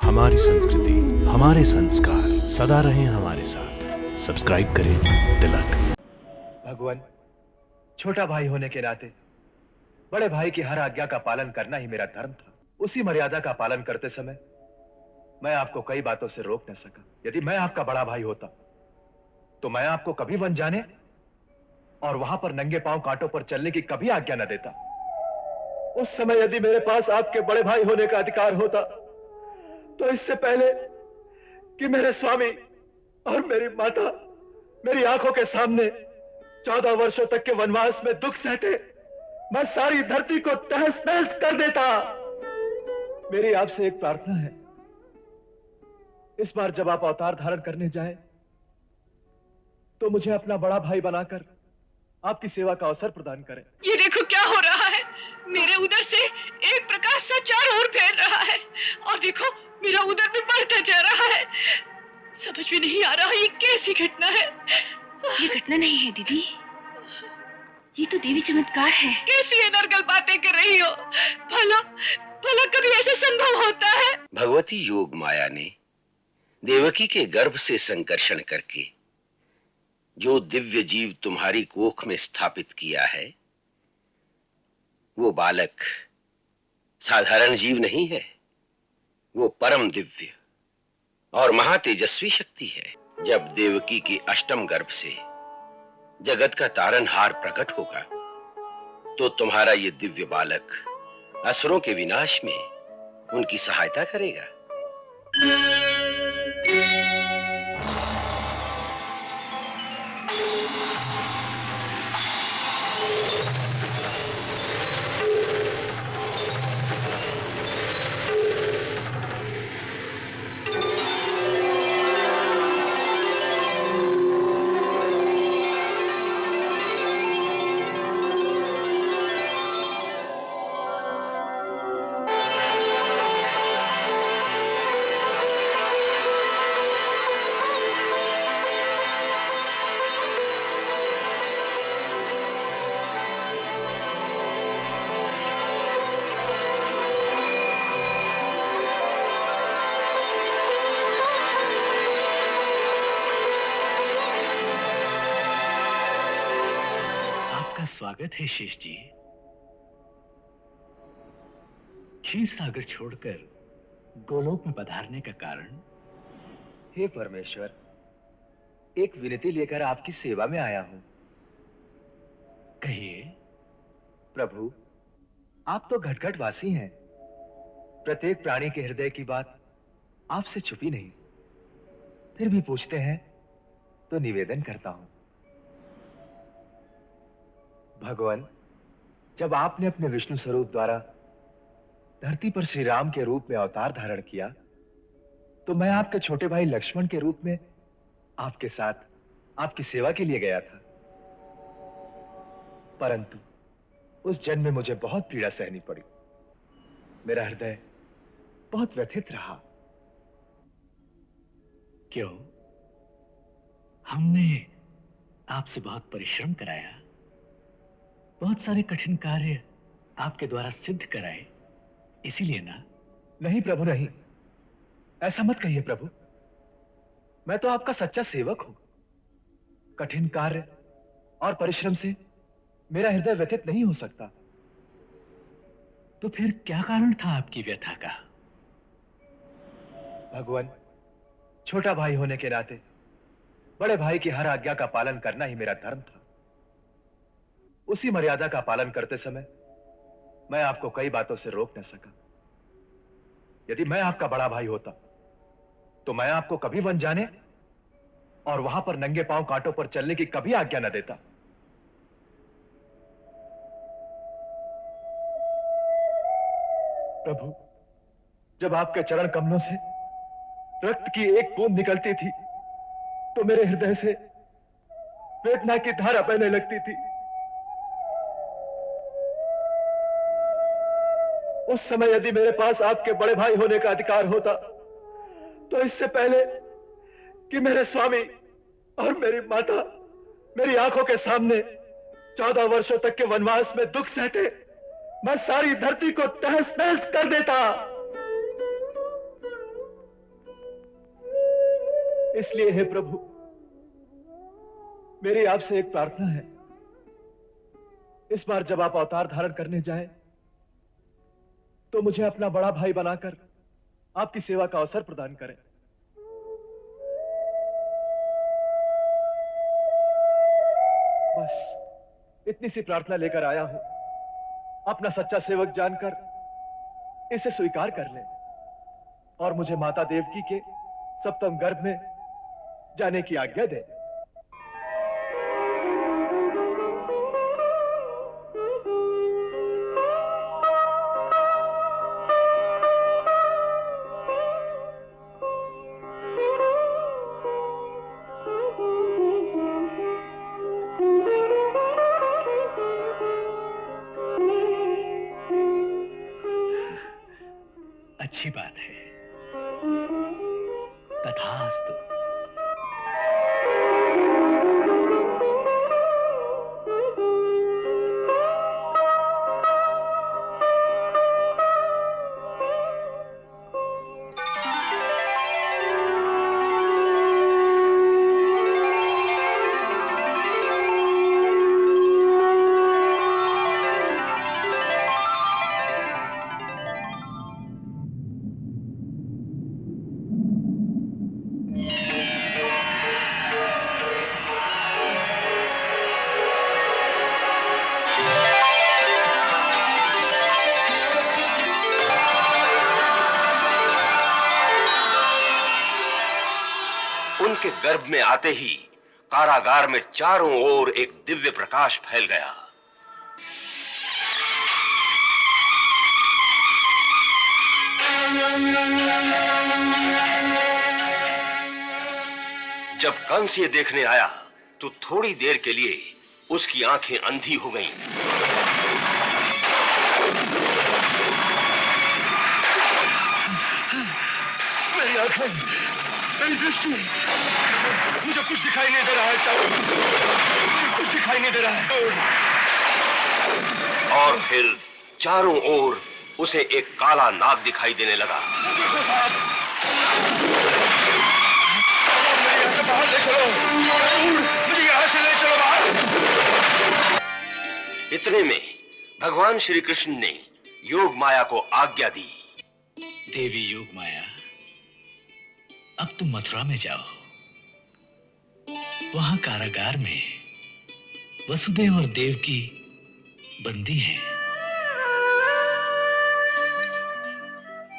हमारी संस्कृति, हमारे संस्कार सदा रहें हमारे साथ। सब्सक्राइब करें तिलक। भगवान, छोटा भाई होने के नाते बड़े भाई की हर आज्ञा का पालन करना ही मेरा धर्म था। उसी मर्यादा का पालन करते समय मैं आपको कई बातों से रोक न सका। यदि मैं आपका बड़ा भाई होता तो मैं आपको कभी वन जाने और वहां पर नंगे पांव कांटों पर चलने की कभी आज्ञा न देता। उस समय यदि मेरे पास आपके बड़े भाई होने का अधिकार होता तो इससे पहले कि मेरे स्वामी और मेरी माता मेरी आंखों के सामने 14 वर्षों तक के वनवास में दुख सहते, मैं सारी धरती को तहस नहस कर देता। मेरी आपसे एक प्रार्थना है, इस बार जब आप अवतार धारण करने जाएं, तो मुझे अपना बड़ा भाई बनाकर आपकी सेवा का अवसर प्रदान करें। ये देखो क्या हो रहा है। मेरे उदर से एक प्रकाश सा चारों ओर फैल रहा है और देखो मेरा उदर भी बढ़ता जा रहा है। समझ में नहीं आ रहा ये कैसी घटना है। ये घटना नहीं है दीदी, ये तो देवी चमत्कार है। कैसी अनर्गल बातें कर रही हो। भला भला कभी ऐसा संभव होता है? भगवती योग माया ने देवकी के गर्भ से संकर्षण करके जो दिव्य जीव तुम्हारी कोख में स्थापित किया है, वो बालक साधारण जीव नहीं है। वो परम दिव्य और महातेजस्वी शक्ति है। जब देवकी के अष्टम गर्भ से जगत का तारनहार प्रकट होगा तो तुम्हारा ये दिव्य बालक असुरों के विनाश में उनकी सहायता करेगा। स्वागत है शेष जी। क्षीर सागर छोड़कर गोलोक में पधारने का कारण? हे परमेश्वर, एक विनती लेकर आपकी सेवा में आया हूं। कहिए। प्रभु, आप तो घटघट वासी हैं। प्रत्येक प्राणी के हृदय की बात आपसे छुपी नहीं, फिर भी पूछते हैं तो निवेदन करता हूं। भगवान, जब आपने अपने विष्णु स्वरूप द्वारा धरती पर श्री राम के रूप में अवतार धारण किया, तो मैं आपके छोटे भाई लक्ष्मण के रूप में आपके साथ आपकी सेवा के लिए गया था। परंतु उस जन्म में मुझे बहुत पीड़ा सहनी पड़ी। मेरा हृदय बहुत व्यथित रहा। क्यों? हमने आपसे बहुत परिश्रम कराया, बहुत सारे कठिन कार्य आपके द्वारा सिद्ध कराए, इसीलिए ना? नहीं प्रभु, नहीं, ऐसा मत कहिए प्रभु। मैं तो आपका सच्चा सेवक हूं। कठिन कार्य और परिश्रम से मेरा हृदय व्यथित नहीं हो सकता। तो फिर क्या कारण था आपकी व्यथा का? भगवान, छोटा भाई होने के नाते बड़े भाई की हर आज्ञा का पालन करना ही मेरा धर्म था। उसी मर्यादा का पालन करते समय मैं आपको कई बातों से रोक न सका। यदि मैं आपका बड़ा भाई होता तो मैं आपको कभी वन जाने और वहां पर नंगे पांव कांटों पर चलने की कभी आज्ञा न देता। प्रभु, जब आपके चरण कमलों से रक्त की एक बूंद निकलती थी तो मेरे हृदय से वेदना की धारा बहने लगती थी। उस समय यदि मेरे पास आपके बड़े भाई होने का अधिकार होता तो इससे पहले कि मेरे स्वामी और मेरी माता मेरी आंखों के सामने 14 वर्षों तक के वनवास में दुख सहते, मैं सारी धरती को तहस नहस कर देता। इसलिए हे प्रभु, मेरी आपसे एक प्रार्थना है, इस बार जब आप अवतार धारण करने जाएं, तो मुझे अपना बड़ा भाई बनाकर आपकी सेवा का अवसर प्रदान करें। बस इतनी सी प्रार्थना लेकर आया हूं, अपना सच्चा सेवक जानकर इसे स्वीकार कर लें और मुझे माता देवकी के सप्तम गर्भ में जाने की आज्ञा दें। अच्छी बात है, तथास्तु। उनके गर्भ में आते ही कारागार में चारों ओर एक दिव्य प्रकाश फैल गया। जब कंस ये देखने आया तो थोड़ी देर के लिए उसकी आंखें अंधी हो गईं। मेरी आंखें, मेरी दृष्टि, मुझे कुछ दिखाई नहीं दे रहा है चारों, मुझे कुछ दिखाई नहीं दे रहा है। और फिर चारों ओर उसे एक काला नाग दिखाई देने लगा। मुझे यहाँ से बाहर ले चलो, मुझे यहाँ से ले चलो बाहर। इतने में भगवान श्री कृष्ण ने योग माया को आज्ञा दी। देवी योग माया, अब तुम मथुरा में जाओ। वहां कारागार में वसुदेव और देवकी बंदी हैं।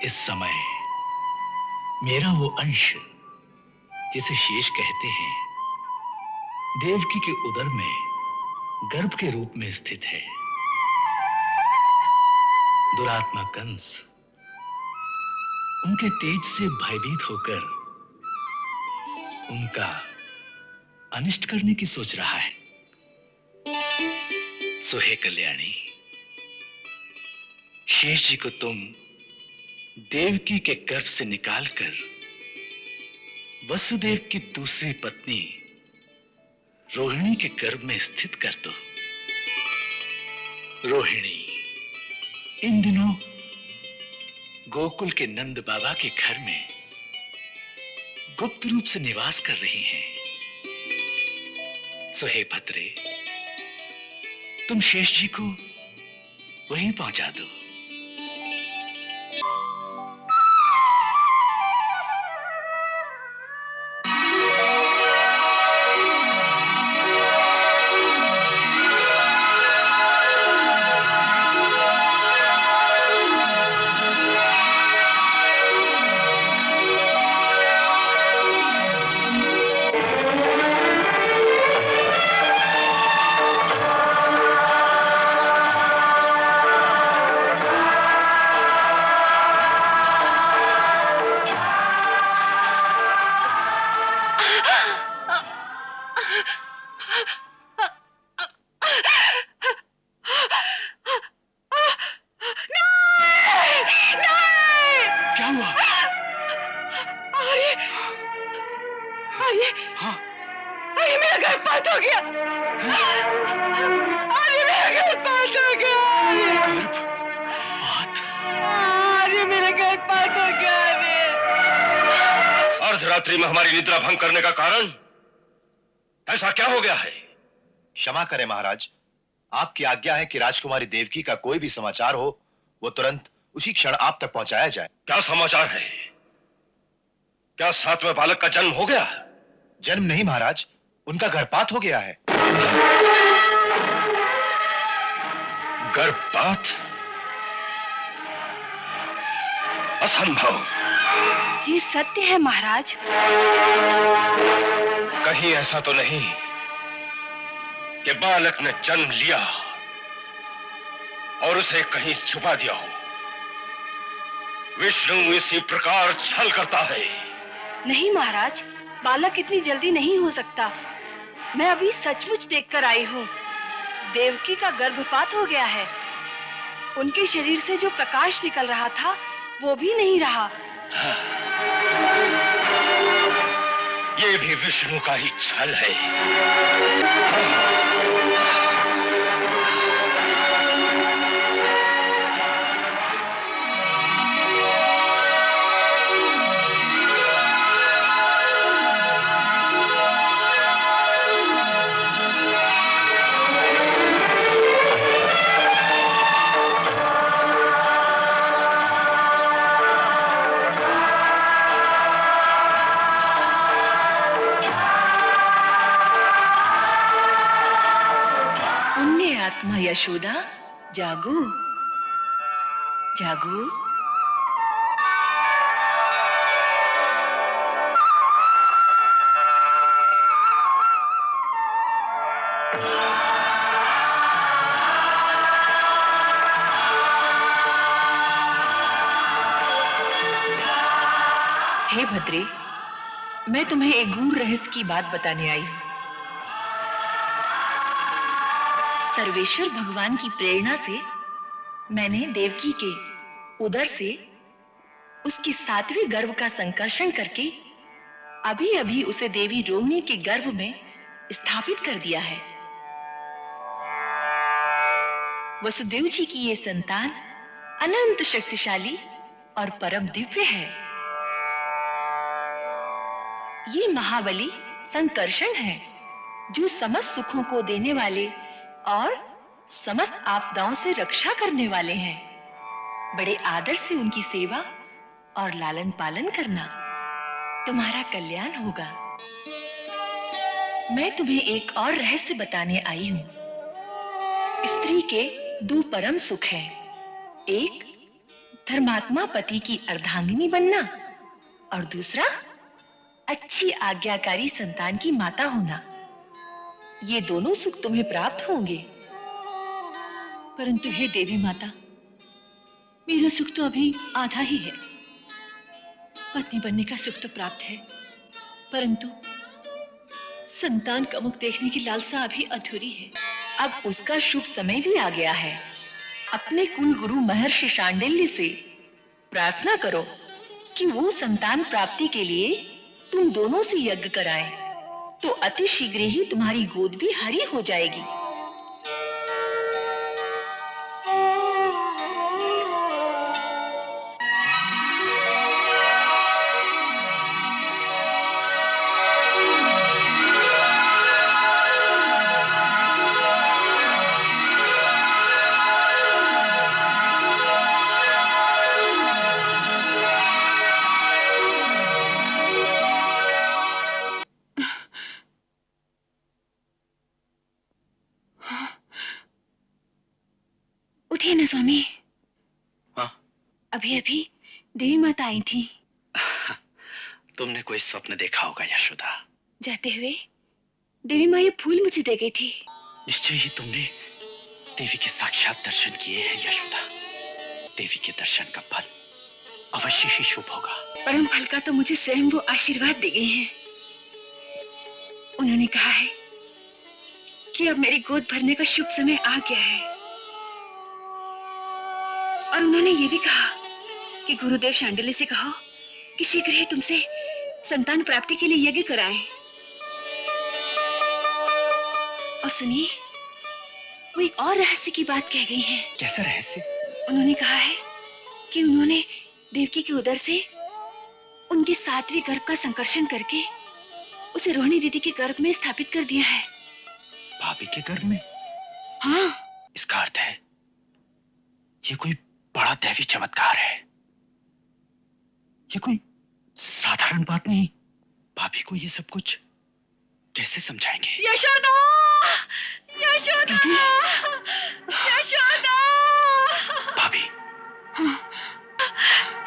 इस समय मेरा वो अंश, जिसे शेष कहते हैं, देवकी के उदर में गर्भ के रूप में स्थित है। दुरात्मा कंस उनके तेज से भयभीत होकर उनका अनिष्ट करने की सोच रहा है। सो हे कल्याणी, शेष जी को तुम देवकी के गर्भ से निकालकर वसुदेव की दूसरी पत्नी रोहिणी के गर्भ में स्थित कर दो। रोहिणी इन दिनों गोकुल के नंद बाबा के घर में गुप्त रूप से निवास कर रही हैं। सो हे भद्रे, तुम शेष जी को वहीं पहुंचा दो। अर्धरात्रि में हमारी निद्रा भंग करने का कारण ऐसा क्या हो गया है? क्षमा करें महाराज, आपकी आज्ञा है कि राजकुमारी देवकी का कोई भी समाचार हो वो तुरंत उसी क्षण आप तक पहुंचाया जाए। क्या समाचार है? क्या 7वें बालक का जन्म हो गया? जन्म नहीं महाराज, उनका गर्भपात हो गया है। गर्भपात? असंभव। ये सत्य है महाराज। कहीं ऐसा तो नहीं कि बालक ने जन्म लिया और उसे कहीं छुपा दिया हो? विष्णु इसी प्रकार छल करता है। नहीं महाराज, बालक इतनी जल्दी नहीं हो सकता। मैं अभी सचमुच देखकर आई हूँ। देवकी का गर्भपात हो गया है। उनके शरीर से जो प्रकाश निकल रहा था वो भी नहीं रहा। ये भी विष्णु का ही छल है। आत्मा यशोदा, जागो जागो। हे भद्रे, मैं तुम्हें एक गूढ़ रहस्य की बात बताने आई हूं। सर्वेश्वर भगवान की प्रेरणा से मैंने देवकी के उदर से उसके 7वें गर्भ का संकर्षण करके अभी अभी उसे देवी रोहिणी के गर्भ में स्थापित कर दिया है। वसुदेव जी की ये संतान अनंत शक्तिशाली और परम दिव्य है। ये महाबली संकर्षण है जो समस्त सुखों को देने वाले और समस्त आपदाओं से रक्षा करने वाले हैं। बड़े आदर से उनकी सेवा और लालन पालन करना तुम्हारा कल्याण होगा। मैं तुम्हें एक और रहस्य बताने आई हूं। स्त्री के 2 परम सुख हैं। एक धर्मात्मा पति की अर्धांगिनी बनना और दूसरा अच्छी आज्ञाकारी संतान की माता होना। ये दोनों सुख तुम्हें प्राप्त होंगे। परंतु हे देवी माता, मेरा सुख तो अभी आधा ही है। पत्नी बनने का सुख तो प्राप्त है, परंतु संतान का मुख देखने की लालसा अभी अधूरी है। अब उसका शुभ समय भी आ गया है। अपने कुल गुरु महर्षि शांडिल्य से प्रार्थना करो कि वो संतान प्राप्ति के लिए तुम दोनों से यज्ञ कराएं, तो अति शीघ्र ही तुम्हारी गोद भी हरी हो जाएगी। उठिए ना स्वामी। हाँ? अभी अभी देवी माता आई थी। तुमने कोई स्वप्न देखा होगा यशोदा। जाते हुए देवी माँ ये फूल मुझे दे गई थी। निश्चय ही तुमने देवी के साक्षात दर्शन किए हैं यशोदा। देवी के दर्शन का फल अवश्य ही शुभ होगा। परम फल का तो मुझे स्वयं वो आशीर्वाद दे गई हैं। उन्होंने कहा है कि अब मेरी गोद भरने का शुभ समय आ गया है, और उन्होंने ये भी कहा कि गुरुदेव शांडिल्य से कहो कि शीघ्र ही तुमसे संतान प्राप्ति के लिए यज्ञ कराएं। और सुनिए, वो एक और रहस्य की बात कह गई हैं। कैसा रहस्य? उन्होंने कहा है कि उन्होंने देवकी के उदर से उनके 7वें गर्भ का संकर्षण करके उसे रोहिणी दीदी के गर्भ में स्थापित कर दिया है। भाभी के गर्भ में? हाँ। इसका अर्थ है ये कोई बड़ा दैवी चमत्कार है। ये कोई साधारण बात नहीं। भाभी को ये सब कुछ कैसे समझाएंगे? यशोदा! यशोदा! यशोदा! भाभी,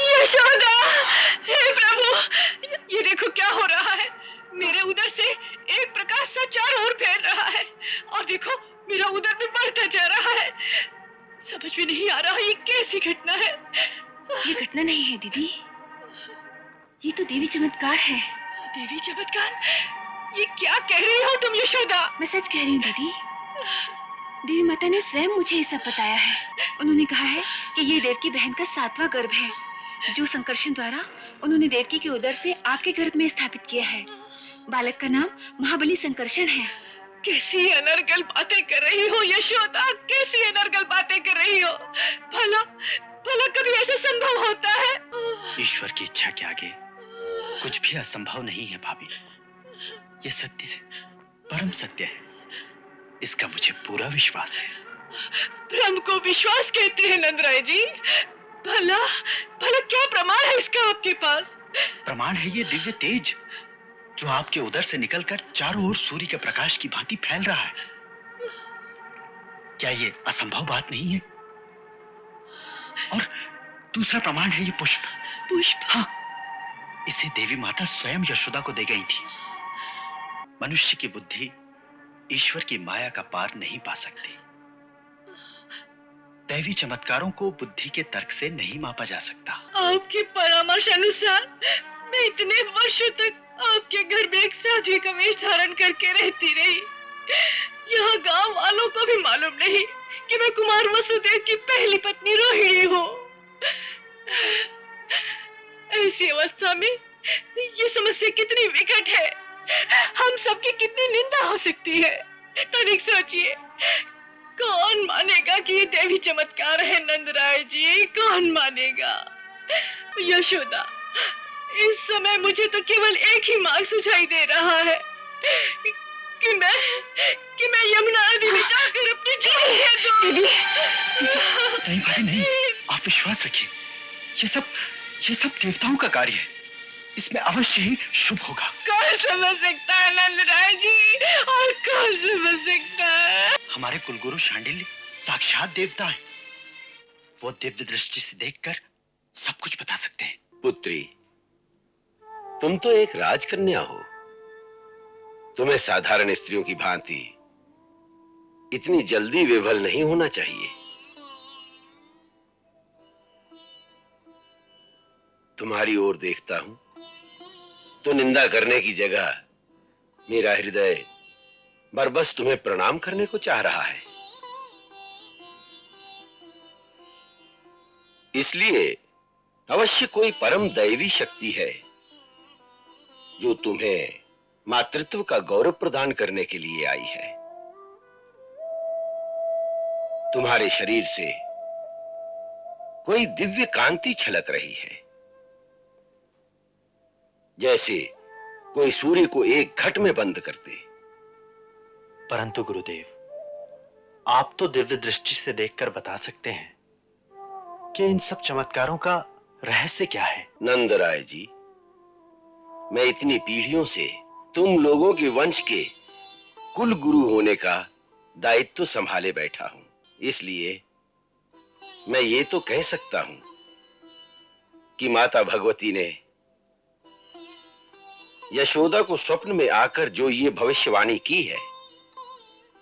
यशोदा! हे प्रभु, ये देखो क्या हो रहा है। मेरे उदर से एक प्रकाश सा चारों ओर फैल रहा है और देखो मेरा उदर भी बढ़ता जा रहा है। समझ में नहीं आ रहा ये कैसी घटना है। ये घटना नहीं है दीदी, ये तो देवी चमत्कार है। देवी चमत्कार? ये क्या कह रही हो तुम यशोदा? मैं सच कह रही हूँ दीदी। देवी माता ने स्वयं मुझे ये सब बताया है। उन्होंने कहा है कि ये देवकी बहन का 7वां गर्भ है, जो संकर्षण द्वारा उन्होंने देवकी के उदर से आपके गर्भ में स्थापित किया है। बालक का नाम महाबली संकर्षण है। कैसी अनर्गल बातें कर रही हो यशोदा, कैसी अनर्गल बातें कर रही हो। भला भला कभी ऐसा संभव होता है? ईश्वर की इच्छा के आगे कुछ भी असंभव नहीं है भाभी। ये सत्य है, परम सत्य है। इसका मुझे पूरा विश्वास है। भ्रम को विश्वास कहते हैं नंदराय जी। भला भला क्या प्रमाण है इसका आपके पास? प्रमाण है ये दिव्य तेज जो आपके उदर से निकलकर चारों ओर सूर्य के प्रकाश की भांति फैल रहा है। क्या ये असंभव बात नहीं है? और दूसरा प्रमाण है ये पुष्प। पुष्प? हाँ, इसे देवी माता स्वयं यशोदा को दे गई थी। मनुष्य की बुद्धि ईश्वर की माया का पार नहीं पा सकती। दैवी चमत्कारों को बुद्धि के तर्क से नहीं मापा जा सकता। आपके परामर्श अनुसार मैं इतने वर्षों तक आपके घर में एक साध्वी का वेश धारण करके रहती रही। यहाँ गांव वालों को भी मालूम नहीं कि मैं कुमार वसुदेव की पहली पत्नी रोहिणी हूँ। ऐसी अवस्था में ये समस्या कितनी विकट है, हम सबकी कितनी निंदा हो सकती है। तनिक सोचिए, कौन मानेगा कि ये देवी चमत्कार है नंदराय जी? कौन मानेगा? यशोदा, इस समय मुझे तो केवल एक ही मार्ग सुझाई दे रहा है कि मैं यमुना नदी में जाकर अपनी जान दे दूं। दीदी, नहीं भाभी नहीं, आप विश्वास रखिए। ये सब देवताओं का कार्य है। इसमें अवश्य ही शुभ होगा। कौन समझ सकता है नंदराय जी, और कौन समझ सकता है? हमारे कुलगुरु शांडिल्य साक्षात देवता हैं। वो दिव्य दृष्टि से देखकर सब कुछ बता सकते हैं। पुत्री, तुम तो एक राजकन्या हो। तुम्हें साधारण स्त्रियों की भांति इतनी जल्दी विवल नहीं होना चाहिए। तुम्हारी ओर देखता हूं तो निंदा करने की जगह मेरा हृदय बरबस तुम्हें प्रणाम करने को चाह रहा है। इसलिए अवश्य कोई परम दैवी शक्ति है जो तुम्हें मातृत्व का गौरव प्रदान करने के लिए आई है। तुम्हारे शरीर से कोई दिव्य कांति छलक रही है, जैसे कोई सूर्य को एक घट में बंद कर दे। परंतु गुरुदेव, आप तो दिव्य दृष्टि से देखकर बता सकते हैं कि इन सब चमत्कारों का रहस्य क्या है। नंदराय जी, मैं इतनी पीढ़ियों से तुम लोगों के वंश के कुल गुरु होने का दायित्व संभाले बैठा हूं। इसलिए मैं ये तो कह सकता हूं कि माता भगवती ने यशोदा को स्वप्न में आकर जो ये भविष्यवाणी की है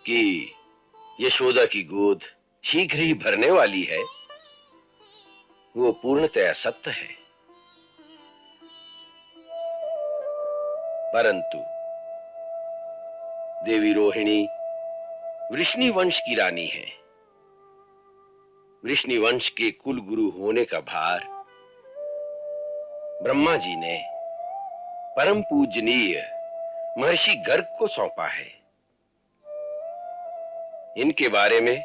कि यशोदा की गोद शीघ्र ही भरने वाली है, वो पूर्णतया सत्य है। परंतु देवी रोहिणी वृष्णि वंश की रानी है। वृष्णि वंश के कुल गुरु होने का भार ब्रह्मा जी ने परम पूजनीय महर्षि गर्ग को सौंपा है। इनके बारे में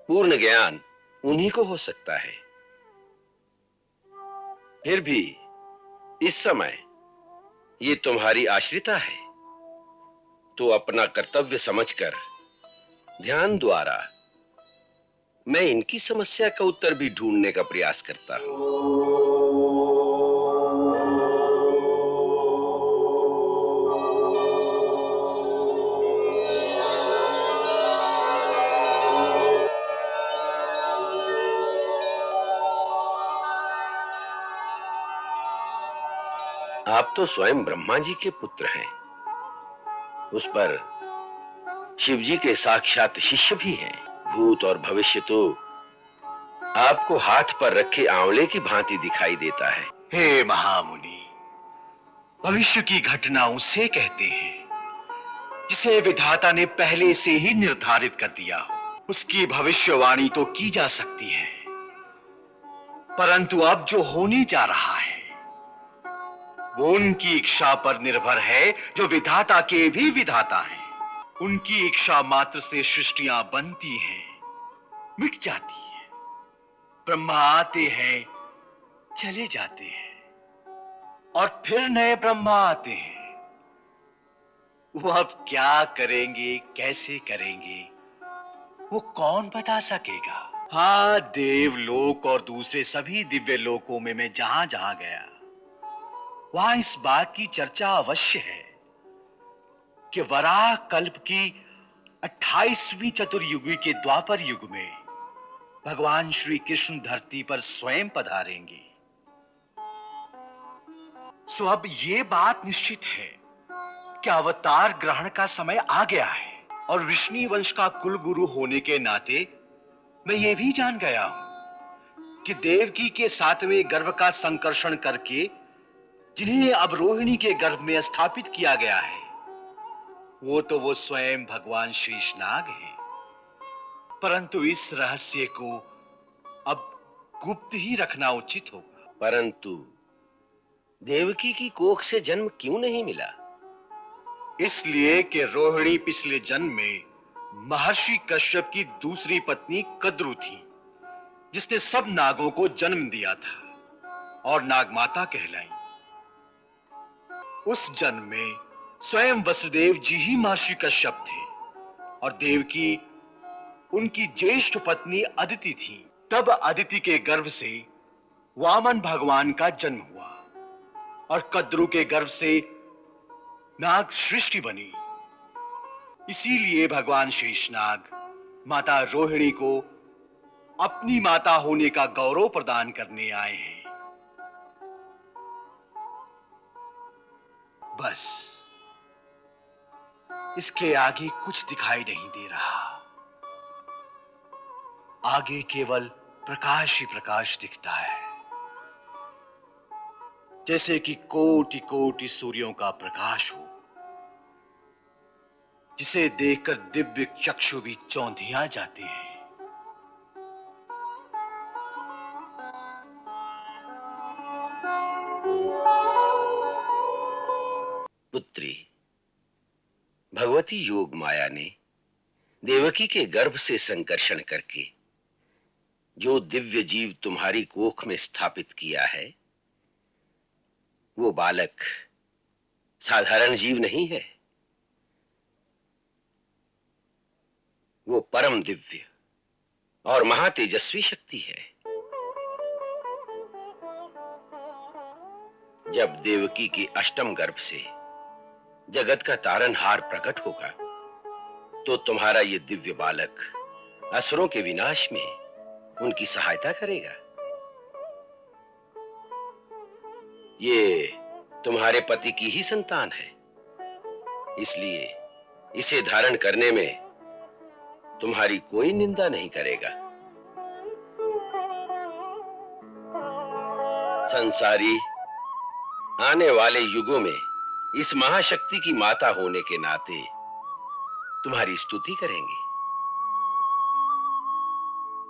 पूर्ण ज्ञान उन्हीं को हो सकता है। फिर भी इस समय ये तुम्हारी आश्रिता है, तो अपना कर्तव्य समझकर ध्यान द्वारा मैं इनकी समस्या का उत्तर भी ढूंढने का प्रयास करता हूं। आप तो स्वयं ब्रह्मा जी के पुत्र हैं, उस पर शिव जी के साक्षात शिष्य भी हैं। भूत और भविष्य तो आपको हाथ पर रखे आंवले की भांति दिखाई देता है। हे महामुनि, भविष्य की घटना उसे कहते हैं जिसे विधाता ने पहले से ही निर्धारित कर दिया हो। उसकी भविष्यवाणी तो की जा सकती है, परंतु अब जो होने जा रहा है वो उनकी इच्छा पर निर्भर है, जो विधाता के भी विधाता हैं। उनकी इच्छा मात्र से सृष्टियां बनती हैं, मिट जाती हैं। ब्रह्मा आते हैं, चले जाते हैं और फिर नए ब्रह्मा आते हैं। वो अब क्या करेंगे, कैसे करेंगे, वो कौन बता सकेगा। हाँ, देवलोक और दूसरे सभी दिव्य लोकों में मैं जहां जहां गया, वहां इस बात की चर्चा अवश्य है कि वराह कल्प की 28वीं चतुर्युगी के द्वापर युग में भगवान श्री कृष्ण धरती पर स्वयं पधारेंगे। सो अब ये बात निश्चित है कि अवतार ग्रहण का समय आ गया है, और विष्णु वंश का कुल गुरु होने के नाते मैं ये भी जान गया हूं कि देवकी के 7वें गर्भ का संकर्षण करके जिन्हें अब रोहिणी के गर्भ में स्थापित किया गया है, वो स्वयं भगवान शेषनाग हैं। परंतु इस रहस्य को अब गुप्त ही रखना उचित होगा। परंतु देवकी की कोख से जन्म क्यों नहीं मिला? इसलिए कि रोहिणी पिछले जन्म में महर्षि कश्यप की दूसरी पत्नी कद्रु थी, जिसने सब नागों को जन्म दिया था और नागमाता कहलाई। उस जन्म में स्वयं वसुदेव जी ही महर्षि कश्यप थे और देवकी उनकी ज्येष्ठ पत्नी अदिति थी। तब अदिति के गर्भ से वामन भगवान का जन्म हुआ और कद्रु के गर्भ से नाग सृष्टि बनी। इसीलिए भगवान शेषनाग माता रोहिणी को अपनी माता होने का गौरव प्रदान करने आए हैं। बस इसके आगे कुछ दिखाई नहीं दे रहा। आगे केवल प्रकाश ही प्रकाश दिखता है, जैसे कि कोटि कोटि सूर्यों का प्रकाश हो, जिसे देखकर दिव्य चक्षु भी चौंधिया जाते हैं। पुत्री, भगवती योग माया ने देवकी के गर्भ से संकर्षण करके जो दिव्य जीव तुम्हारी कोख में स्थापित किया है, वो बालक साधारण जीव नहीं है। वो परम दिव्य और महातेजस्वी शक्ति है। जब देवकी के अष्टम गर्भ से जगत का तारनहार प्रकट होगा, तो तुम्हारा ये दिव्य बालक असुरों के विनाश में उनकी सहायता करेगा। ये तुम्हारे पति की ही संतान है, इसलिए इसे धारण करने में तुम्हारी कोई निंदा नहीं करेगा। संसारी आने वाले युगों में इस महाशक्ति की माता होने के नाते तुम्हारी स्तुति करेंगे।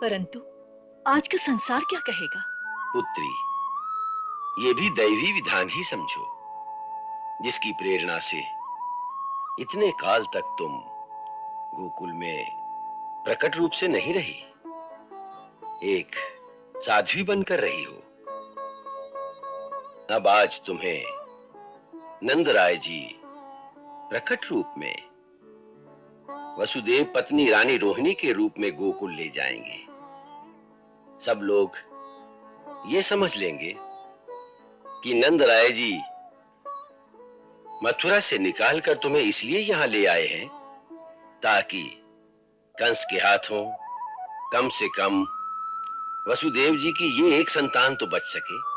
परंतु आज का संसार क्या कहेगा? पुत्री, ये भी दैवी विधान ही समझो, जिसकी प्रेरणा से इतने काल तक तुम गोकुल में प्रकट रूप से नहीं रही, एक साध्वी बनकर रही हो। अब आज तुम्हें नंदराय जी प्रकट रूप में वसुदेव पत्नी रानी रोहिणी के रूप में गोकुल ले जाएंगे। सब लोग ये समझ लेंगे कि नंदराय जी मथुरा से निकालकर तुम्हें इसलिए यहां ले आए हैं ताकि कंस के हाथों कम से कम वसुदेव जी की ये एक संतान तो बच सके।